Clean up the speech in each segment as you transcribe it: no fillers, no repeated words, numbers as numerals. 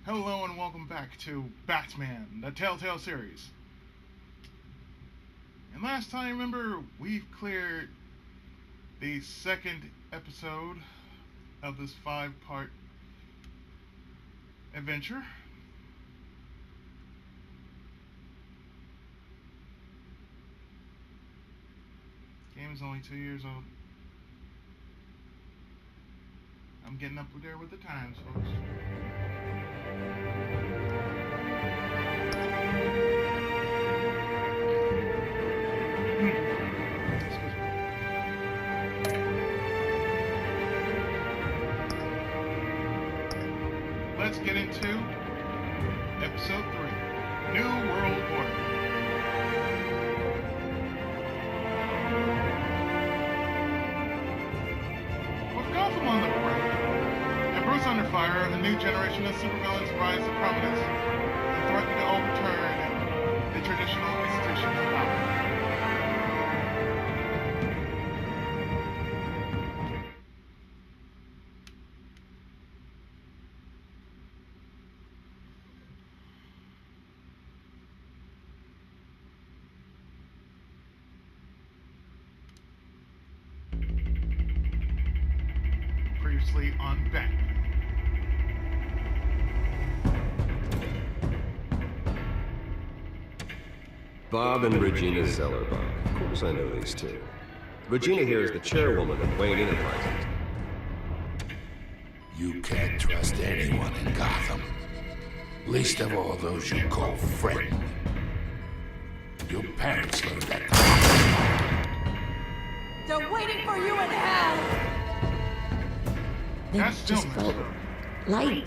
Hello and welcome back to Batman, the Telltale series. And last time, remember, we've cleared the second episode of this 5-part adventure. Game is only 2 years old. I'm getting up there with the times, folks. Let's get into episode 3, New World Order. With Gotham on the brink and Bruce under fire, a new generation of supervillains rise to prominence and threaten to overturn the traditional institutions of power. Previously on Batman. Bob and Regina Zellerbach. Of course I know these two. Regina here is the chairwoman of Wayne Enterprises. You can't trust anyone in Gotham. Least of all those you call friend. Your parents learned that. They're waiting for you in hell! That's It just still felt light.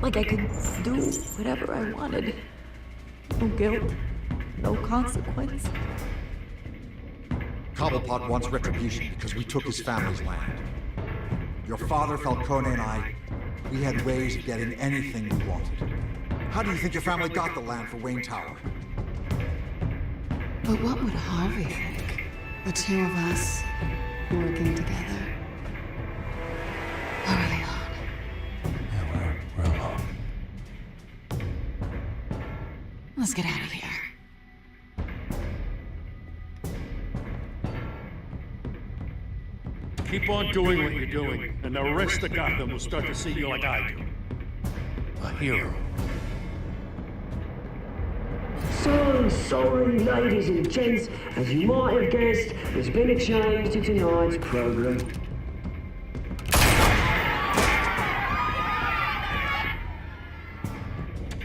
Like I could do whatever I wanted. No guilt, no consequence. Cobblepot wants retribution because we took his family's land. Your father, Falcone, and I, we had ways of getting anything we wanted. How do you think your family got the land for Wayne Tower? But what would Harvey think? The two of us working together. Early on. Yeah, we're alone. Let's get out of here. Keep on doing what you're doing, and the rest of Gotham will start to see you like I do. A hero. So sorry, ladies and gents. As you might have guessed, there's been a change to tonight's program.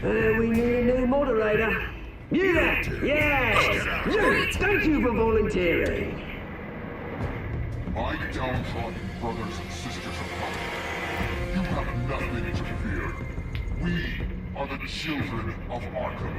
We need a new moderator. You there? Yes! You! Thank you for volunteering. My downtrodden brothers and sisters of Gotham, you have nothing to fear. We are the Children of Arkham.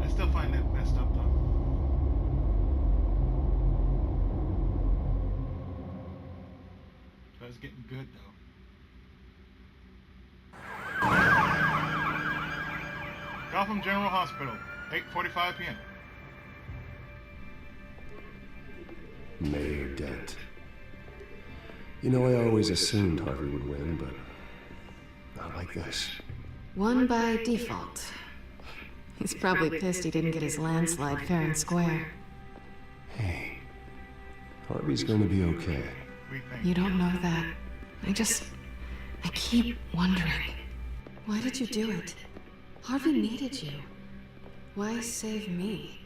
I still find that messed up though. But it's getting good though. Gotham General Hospital, 8:45 p.m. Mayor Dent. You know, I always assumed Harvey would win, but not like this. Won by default. He's probably pissed he didn't get his landslide fair and square. Hey, Harvey's going to be okay. We think. You don't know that. I keep wondering. Why did you do it? Harvey needed you. Why save me?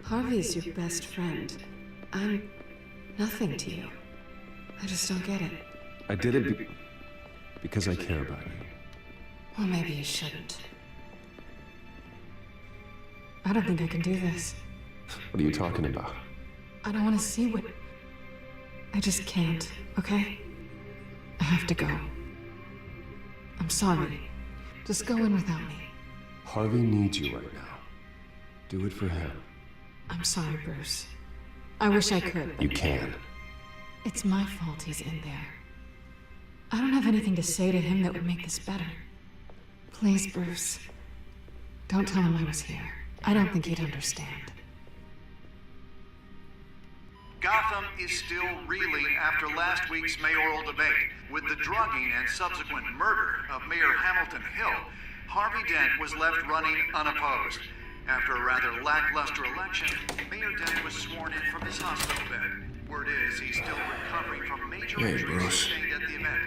Harvey's your best friend. I'm nothing to you. I just don't get it. I did it because I care about you. Well, maybe you shouldn't. I don't think I can do this. What are you talking about? I don't want to see what... I just can't, okay? I have to go. I'm sorry. Just go in without me. Harvey needs you right now. Do it for him. I'm sorry, Bruce. I wish I could. You can. It's my fault he's in there. I don't have anything to say to him that would make this better. Please, Bruce. Don't tell him I was here. I don't think he'd understand. Gotham is still reeling after last week's mayoral debate. With the drugging and subsequent murder of Mayor Hamilton Hill, Harvey Dent was left running unopposed. After a rather lackluster election, Mayor Dent was sworn in from his hospital bed. Word is he's still recovering from major injuries sustained at the event.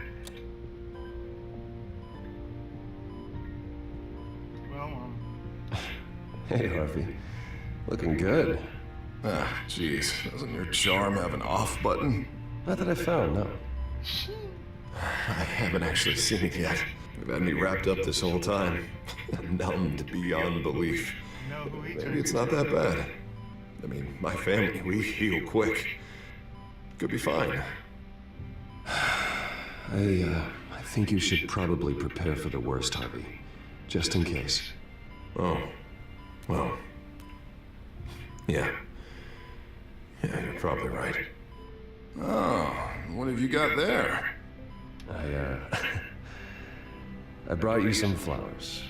Well, Hey, Harvey. Looking good. Ah, jeez. Doesn't your charm have an off button? Not that I found, no. I haven't actually seen it yet. You've had me wrapped up this whole time. Numbed beyond belief. you know who he Maybe turned it's not that bad. I mean, my family, we heal quick. Could be fine. I think you should probably prepare for the worst, Harvey. Just in case. Oh. Well. Yeah. Yeah, you're probably right. Oh, what have you got there? I brought you some flowers.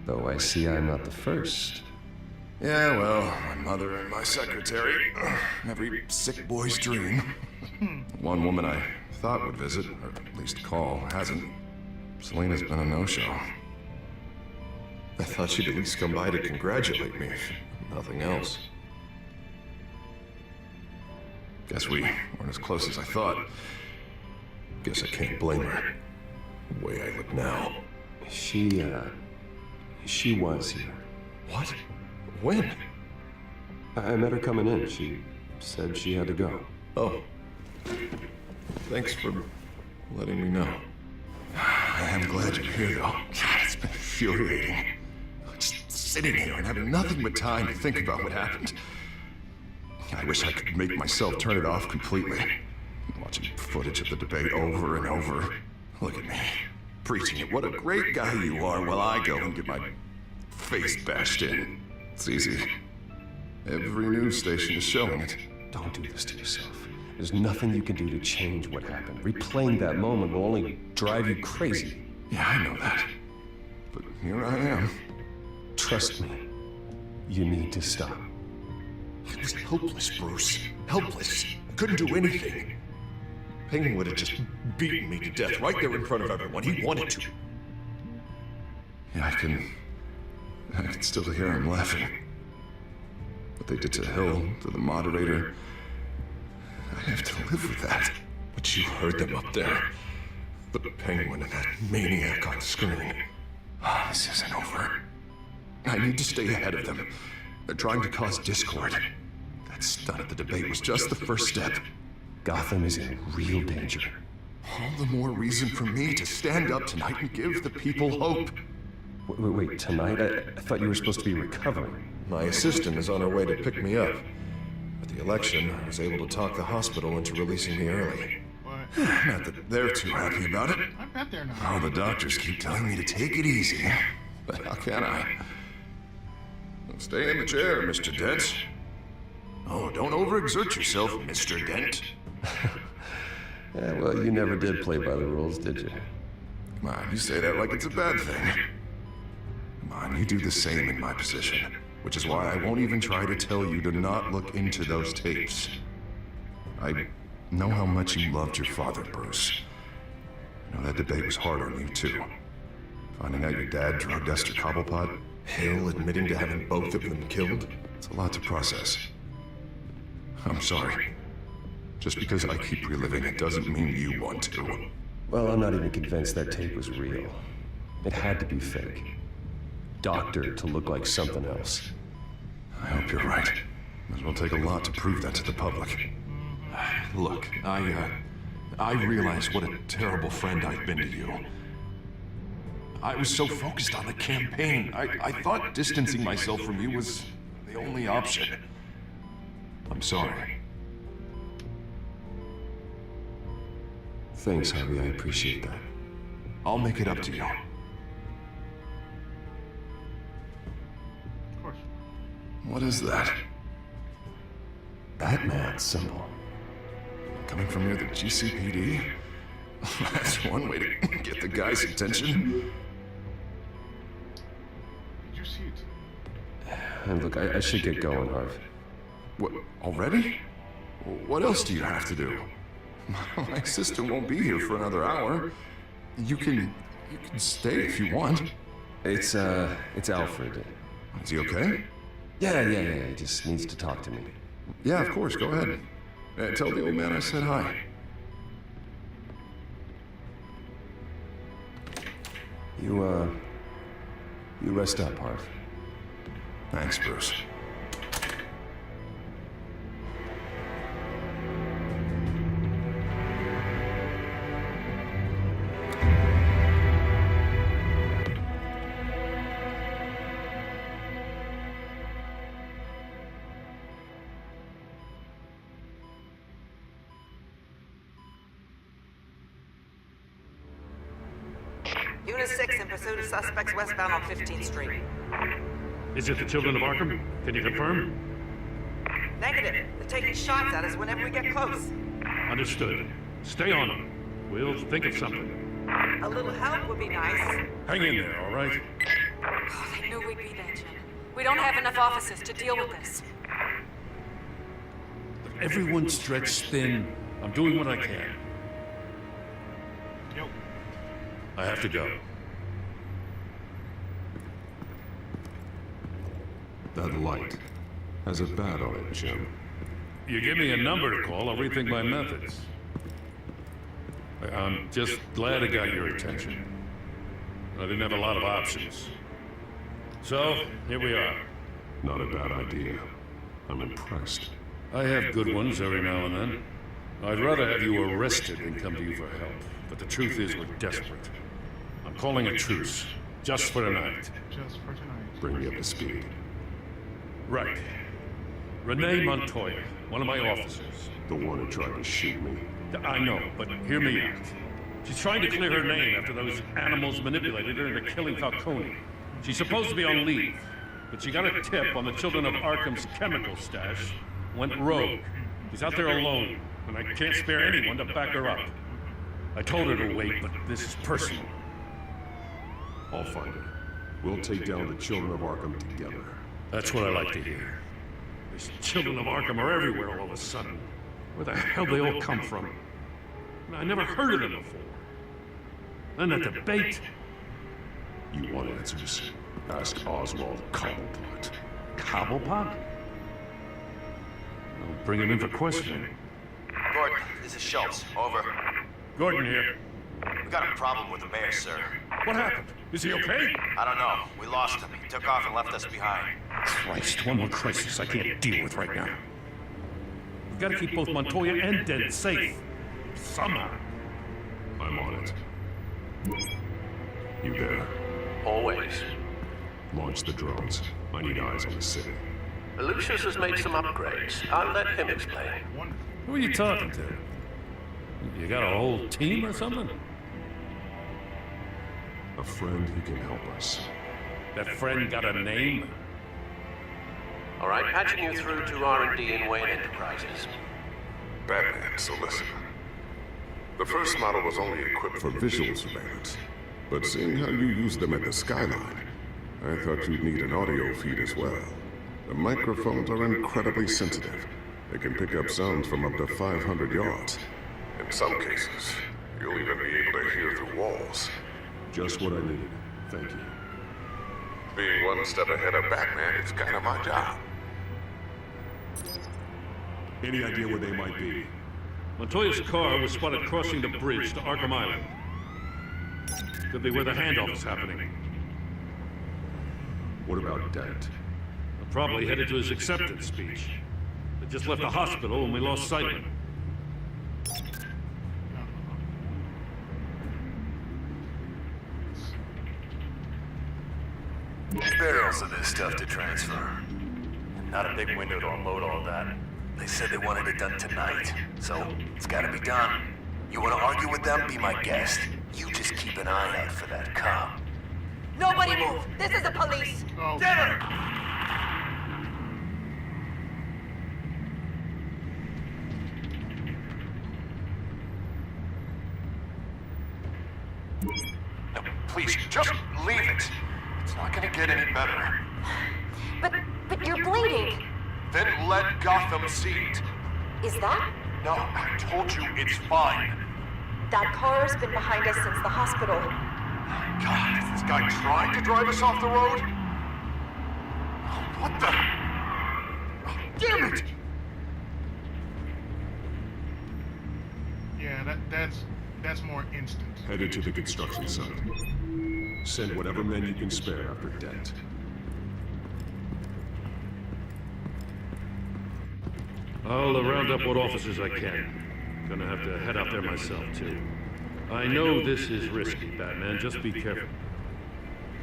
Though I see I'm not the first. Yeah, well, my mother and my secretary. Every sick boy's dream. One woman I thought would visit, or at least call, hasn't. Selena's been a no-show. I thought she'd at least come by to congratulate me, if nothing else. Guess we weren't as close as I thought. Guess I can't blame her. The way I look now. She was here. What? When? I met her coming in. She said she had to go. Oh. Thanks for letting me know. I am glad you're here, though. God, it's been infuriating. Just sitting here and having nothing but time to think about what happened. I wish I could make myself turn it off completely. Watching footage of the debate over and over. Look at me, preaching it. What a great guy you are, while I go and get my face bashed in. It's easy. Every news station is showing it. Don't do this to yourself. There's nothing you can do to change what happened. Replaying that moment will only drive you crazy. Yeah, I know that. But here I am. Trust me. You need to stop. I was helpless, Bruce. Helpless. I couldn't do anything. Penguin would have just beaten me to death right there in front of everyone. He wanted to. Yeah, I can still hear him laughing. What they did to Hill, to the moderator. I have to live with that. But you heard them up there. The Penguin and that maniac on screen. Oh, this isn't over. I need to stay ahead of them. They're trying to cause discord. That stunt at the debate was just the first step. Gotham is in real danger. All the more reason for me to stand up tonight and give the people hope. Wait, tonight? I thought you were supposed to be recovering. My assistant is on her way to pick me up. At the election, I was able to talk the hospital into releasing me early. What? Not that they're too happy about it. I bet they're not. All the doctors keep telling me to take it easy. But how can I? Stay in the chair, Mr. Dent. Oh, don't overexert yourself, Mr. Dent. Yeah, well, you never did play by the rules, did you? Come on, you say that like it's a bad thing. Come on, you do the same in my position. Which is why I won't even try to tell you to not look into those tapes. I know how much you loved your father, Bruce. I know that debate was hard on you, too. Finding out your dad drugged Esther Cobblepot, Hill admitting to having both of them killed. It's a lot to process. I'm sorry. Just because I keep reliving it doesn't mean you want to. Well, I'm not even convinced that tape was real. It had to be fake. Doctored to look like something else. I hope you're right. It will take a lot to prove that to the public. Look, I realize what a terrible friend I've been to you. I was so focused on the campaign. I thought distancing myself from you was the only option. I'm sorry. Thanks, Harvey. I appreciate that. I'll make it up to you. Of course. What is that? Batman symbol. Coming from near the GCPD? That's one way to get the guy's attention. Did you see it? And look, I should get going, Harv. What, already? What else do you have to do? My sister won't be here for another hour. You can stay if you want. It's Alfred. Is he okay? Yeah, he just needs to talk to me. Yeah, of course, go ahead. Tell the old man I said hi. You rest up, Harv. Thanks, Bruce. Unit 6 in pursuit of suspects westbound on 15th Street. Is it the Children of Arkham? Can you confirm? Negative. They're taking shots at us whenever we get close. Understood. Stay on them. We'll think of something. A little help would be nice. Hang in there, all right? Oh, they knew we'd be there, Jim. We don't have enough officers to deal with this. Everyone's stretched thin. I'm doing what I can. Yo. I have to go. That light has a bat on it, Jim. You give me a number to call, I'll rethink my methods. I'm just glad I got your attention. I didn't have a lot of options. So, here we are. Not a bad idea. I'm impressed. I have good ones every now and then. I'd rather have you arrested than come to you for help. But the truth is, we're desperate. I'm calling a truce. Just for tonight. Just for tonight. Bring me up to speed. Right. Renee Montoya, one of my officers. The one who tried to shoot me. I know, but hear me out. She's trying to clear her name after those animals manipulated her into killing Falcone. She's supposed to be on leave, but she got a tip on the Children of Arkham's chemical stash, went rogue. She's out there alone, and I can't spare anyone to back her up. I told her to wait, but this is personal. I'll find her. We'll take down the Children of Arkham together. That's what I like to hear. These Children of Arkham are everywhere all of a sudden. Where the hell they all come from? I never heard of them before. And that debate. You want answers? Ask Oswald Cobblepot. Cobblepot? I'll bring him in for questioning. Gordon, this is Schultz. Over. Gordon here. We got a problem with the mayor, sir. What happened? Is he okay? I don't know. We lost him. He took off and left us behind. Christ, one more crisis I can't deal with right now. We've got to keep both Montoya and Dent safe. Somehow. I'm on it. You there? Always. Launch the drones. I need eyes on the city. Lucius has made some upgrades. I'll let him explain. Who are you talking to? You got a whole team or something? A friend who can help us. That friend got a name? All right, patching you through to R&D in Wayne Enterprises. Batman, so listen. The first model was only equipped for visual surveillance. But seeing how you use them at the skyline, I thought you'd need an audio feed as well. The microphones are incredibly sensitive. They can pick up sounds from up to 500 yards. In some cases, you'll even be able to hear through walls. Just what I needed. Thank you. Being one step ahead of Batman is kind of my job. Any idea where they might be? Montoya's car was spotted crossing the bridge to Arkham Island. Could be where the handoff is happening. What about Dent? Probably headed to his acceptance speech. They just left the hospital when we lost sight of him. Barrels of this stuff to transfer. Not a big window to unload all that. They said they wanted it done tonight, so it's gotta be done. You wanna argue with them? Be my guest. You just keep an eye out for that cop. Nobody move! This is the police! Oh. Dinner! gonna get any better. But you're bleeding. Then let Gotham see it. Is that? No, I told you it's fine. That car's been behind us since the hospital. God, is this guy trying to drive us off the road? What the? Oh, damn it! Yeah, that's more instant. Headed to the construction site. Send whatever men you can spare after Dent. I'll round up what officers I can. Gonna have to head out there myself, too. I know this is risky, Batman. Just be careful.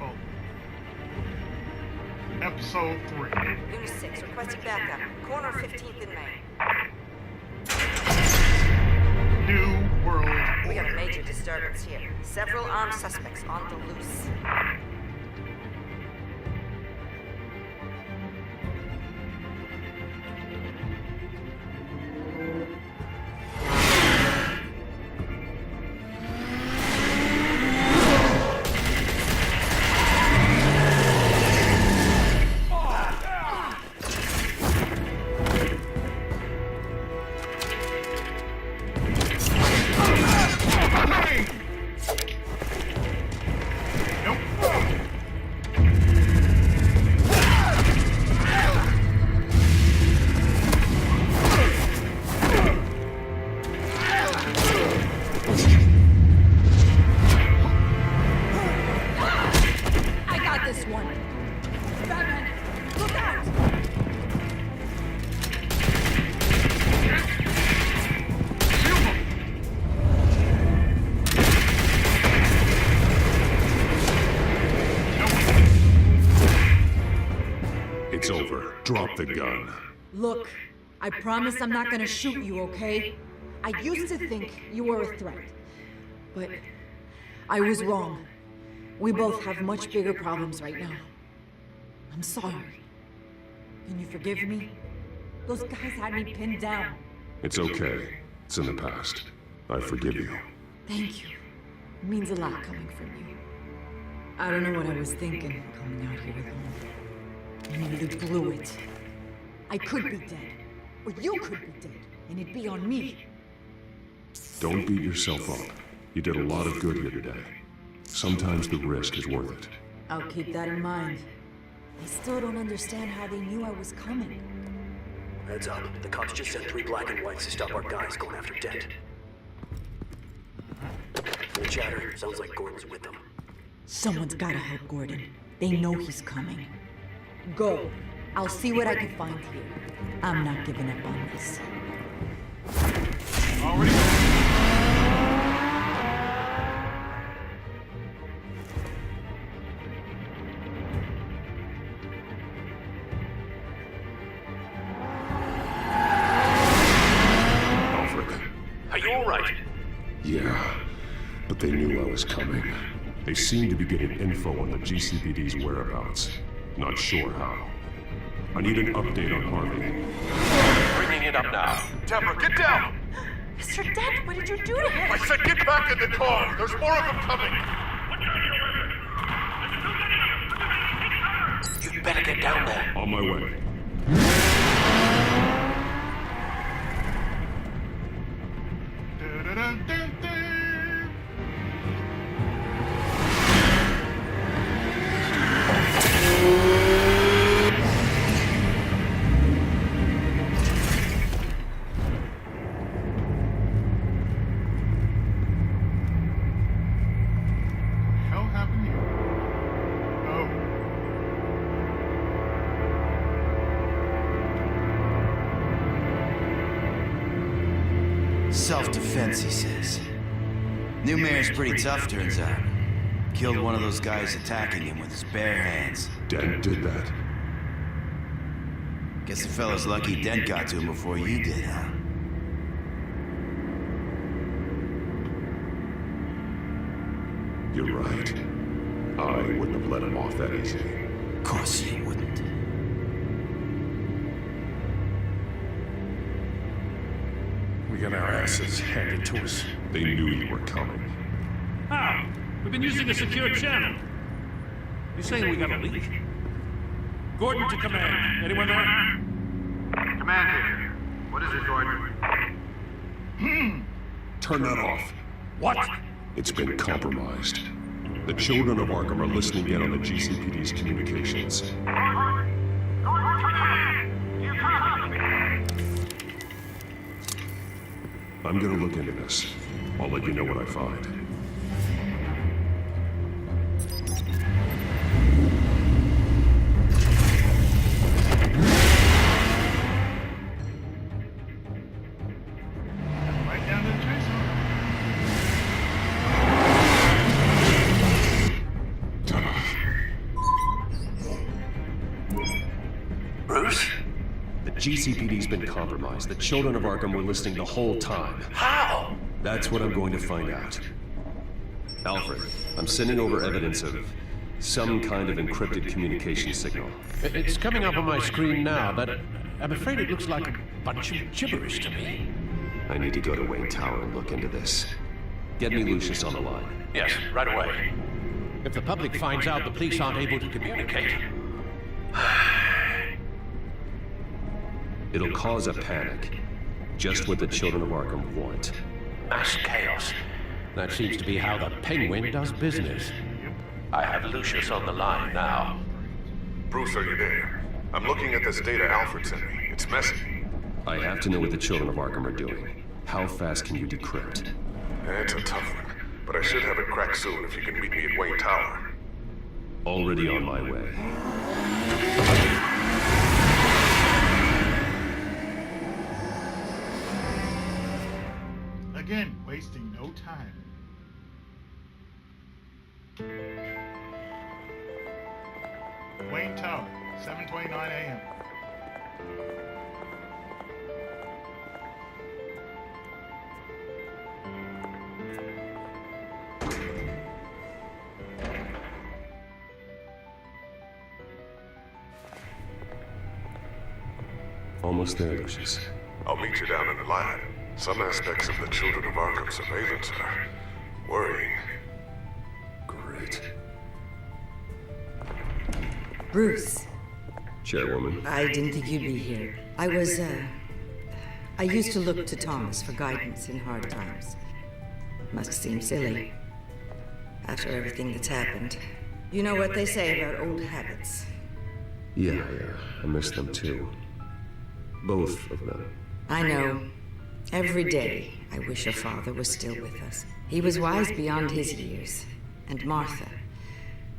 Oh. Episode 3. Unit 6, requesting backup. Corner of 15th and Main. New World. We have a major disturbance here. Several armed suspects on the loose. It's over. Drop the gun. Look, I promise I'm not gonna shoot you, okay? I used to think you were a threat. But I was wrong. We both have much bigger problems right now. I'm sorry. Can you forgive me? Those guys had me pinned down. It's okay. It's in the past. I forgive you. Thank you. It means a lot coming from you. I don't know what I was thinking coming out here alone. I nearly blew it. I could be dead. Or you could be dead. And it'd be on me. Don't beat yourself up. You did a lot of good here today. Sometimes the risk is worth it. I'll keep that in mind. I still don't understand how they knew I was coming. Heads up. The cops just sent 3 black and whites to stop our guys going after Dent. From the chatter, sounds like Gordon's with them. Someone's gotta help Gordon. They know he's coming. Go. I'll see what I can find here. I'm not giving up on this. Already. Alfred. Are you alright? Yeah, but they knew I was coming. They seem to be getting info on the GCPD's whereabouts. Not sure how. I need an update on Harvey. Bringing it up now. Deborah, get down! Mr. Dent, what did you do to him? I said get back in the car! There's more of them coming! You'd better get down there. On my way. Self-defense, he says. New mayor's pretty tough, turns out. Killed one of those guys attacking him with his bare hands. Dent did that. Guess the fella's lucky Dent got to him before you did, huh? You're right. I wouldn't have let him off that easy. Of course you wouldn't. We got our asses handed to us. They knew you were coming. How? We've been using a secure channel. You saying we got a leak? Gordon to command. Anyone there? Command here. What is it, Gordon? Turn that off. What? It's been compromised. The Children of Arkham are listening in on the GCPD's communications. I'm gonna look into this. I'll let you know what I find. Right down to the tracer. Bruce? The GCPD's been compromised. The Children of Arkham were listening the whole time. How? That's what I'm going to find out. Alfred, I'm sending over evidence of some kind of encrypted communication signal. It's coming up on my screen now, but I'm afraid it looks like a bunch of gibberish to me. I need to go to Wayne Tower and look into this. Get me Lucius on the line. Yes, right away. If the public finds out the police aren't able to communicate, It'll cause a panic. Just what the Children of Arkham want. mass chaos. That seems to be how the Penguin does business. I have Lucius on the line now. Bruce, are you there? I'm looking at this data Alfred sent me. It's messy. I have to know what the Children of Arkham are doing. How fast can you decrypt? It's a tough one, but I should have it cracked soon if you can meet me at Wayne Tower. Already on my way. Again, wasting no time. Wayne Tower, 7:29 a.m. Almost there, Lucius. I'll meet you down in the lab. Some aspects of the Children of Arkham surveillance are worrying. Great. Bruce. Chairwoman. I didn't think you'd be here. I used to look to Thomas for guidance in hard times. Must seem silly. After everything that's happened. You know what they say about old habits. Yeah, I miss them too. Both of them. I know. Every day, I wish your father was still with us. He was wise beyond his years. And Martha,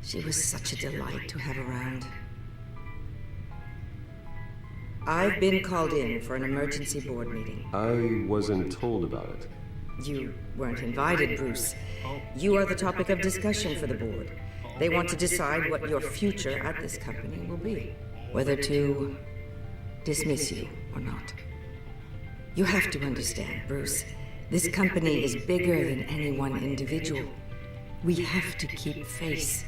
she was such a delight to have around. I've been called in for an emergency board meeting. I wasn't told about it. You weren't invited, Bruce. You are the topic of discussion for the board. They want to decide what your future at this company will be. Whether to dismiss you or not. You have to understand, Bruce. This company is bigger than any one individual. We have to keep face.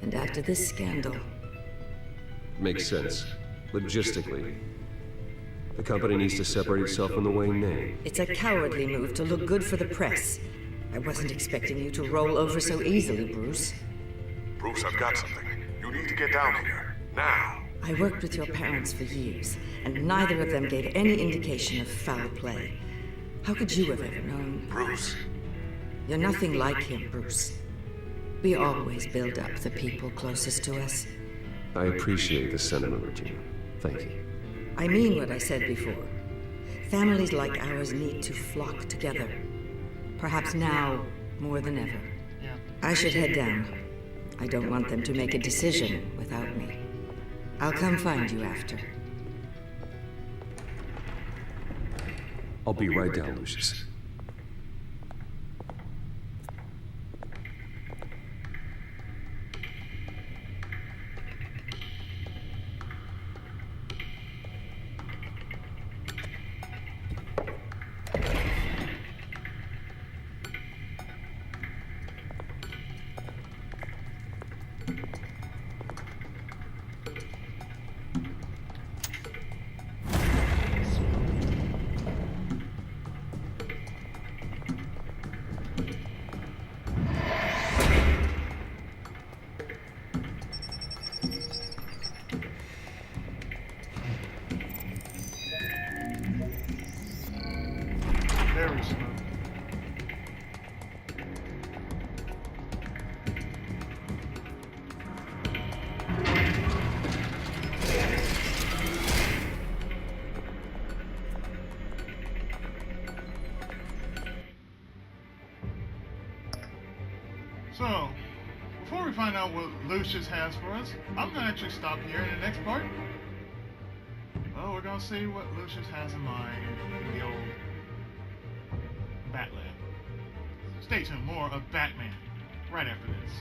And after this scandal... Makes sense. Logistically. The company needs to separate itself from the Wayne name. It's a cowardly move to look good for the press. I wasn't expecting you to roll over so easily, Bruce. Bruce, I've got something. You need to get down here. Now. I worked with your parents for years, and neither of them gave any indication of foul play. How could you have ever known? Bruce. You're nothing like him, Bruce. We always build up the people closest to us. I appreciate the sentiment, Regina. Thank you. I mean what I said before. Families like ours need to flock together. Perhaps now more than ever. Yeah. I should head down. I don't want them to make a decision without me. I'll come find you after. I'll be right down, Lucius. we find out what Lucius has for us, I'm gonna actually stop here in the next part. Well, we're gonna see what Lucius has in mind in the old Batland. Stay tuned, more of Batman right after this.